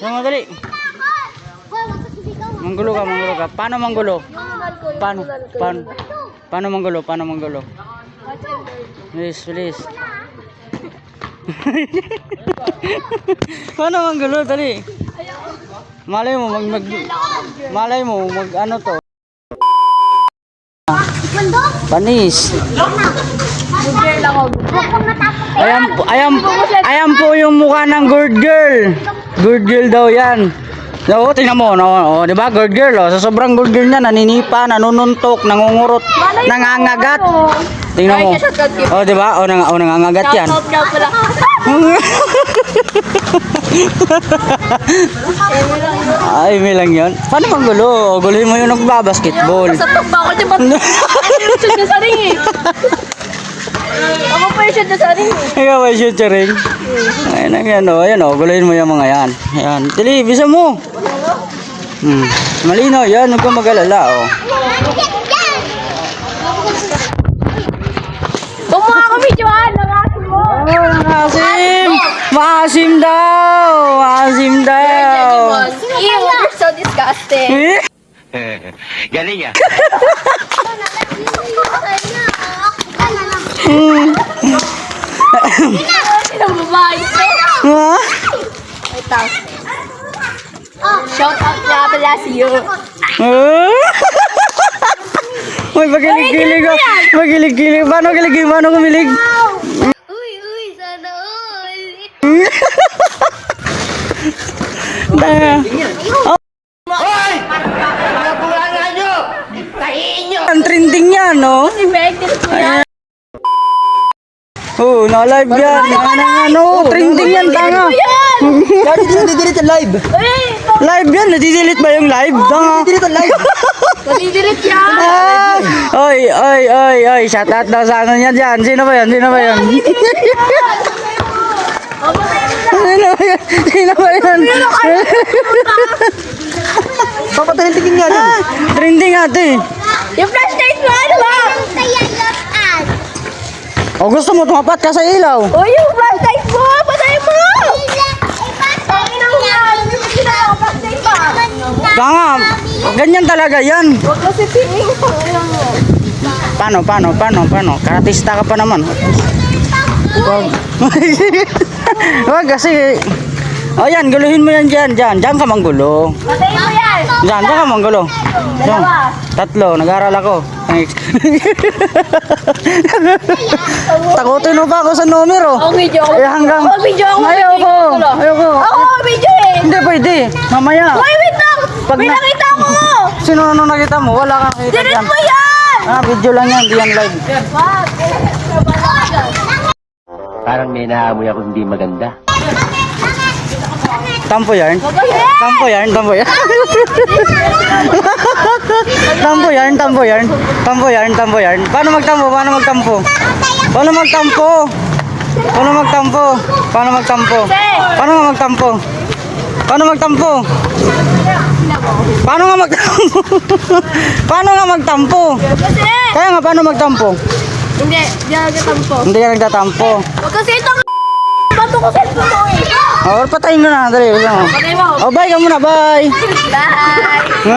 Tama, dali. Manggulo ka, manggulo ka. Paano manggulo? Paano manggulo? Paano manggulo? Bilis, bilis. Paano manggulo? Dali. Malay mo, malay mo, ano to? Panis. Ayan po yung mukha ng good girl. Good girl daw yan. Oo, tingnan mo, no? Oh, 'di ba? Good girl, oh. Sa sobrang good girl niya, naninipa, nanununtok, nangungurot, nangangagat. Tingnan mo. Oh, 'di ba? Oh, nangangagat yan. Ay, may lang 'yon. Paano manggulo? Guluhin mo yung nagba-basketball. Satok ba ako di ba? Shoot na sa ring eh. Ako pa yung shoot na sa ring eh. Ikaw ba shoot sa ring? Ayan ang yan, oh. Ayan, oh. Guluhin mo yung mga yan. Ayan. Dali, bisa mo. Malino, yan. Huwag kang mag-alala, oh. Bumuha kami, Johan. Nangasim mo. Oh, maasim! Maasim daw! Maasim daw! Ew, you're so disgusting. Galing ah. Sinong babae ito? Ha? Ito. Shout out nga pala sa iyo. Uy, pagilig-gilig ako. Pagilig-gilig. Paano gilig? Paano kumilig? Uy, sana all. Ang trending yan, no? Si Meg, dito ko yan. Oh, na-live yan. Ano, trending yan, tanga. Nadidilit ang live. Live yan, nadidilit ba yung live? Tanga. Nadidilit ang live. Nadidilit yan. Oy, shout out daw sa ano niya dyan. Sino ba yan? Sino ba yan? Sino ba yan? Papatrending nga yan. Trending nga ito eh. Yung flashlight mo, ano ba? O gusto mo tumapat ka sa ilaw? O yung flashlight mo, patay mo! Tanga, ganyan talaga yan. Huwag kasi pining mo. Paano? Karatista ka pa naman. Wag kasi. O yan, guluhin mo yan dyan. Diyan ka manggulo. Patay mo yan! Diyan ka manggulo. Diyan. Tatlo, nag-aaral ako. Thanks. Takutin mo pa ako sa numero. Ako video ako. Eh hanggang. Ako video ako. Ayoko. Ako video eh. Hindi pwede. Mamaya. Wait lang! May na- nakita ko! Sino nakita mo? Wala kang nakita Delete dyan. mo yan! Video lang yan, di yan live. Wag! Parang may naamoy ako hindi maganda. Tampo yarn. Tampo yarn. Tampo yarn. Paano magtampo? Kasi! Kaya nga, paano magtampo? Hindi, di ako nagtatampo. Hindi ka nagtatampo. Kasi ito bato ko cellphone mo eh. O, patayin mo na. Dali. Patay mo. O, bye ka muna. Bye. Bye!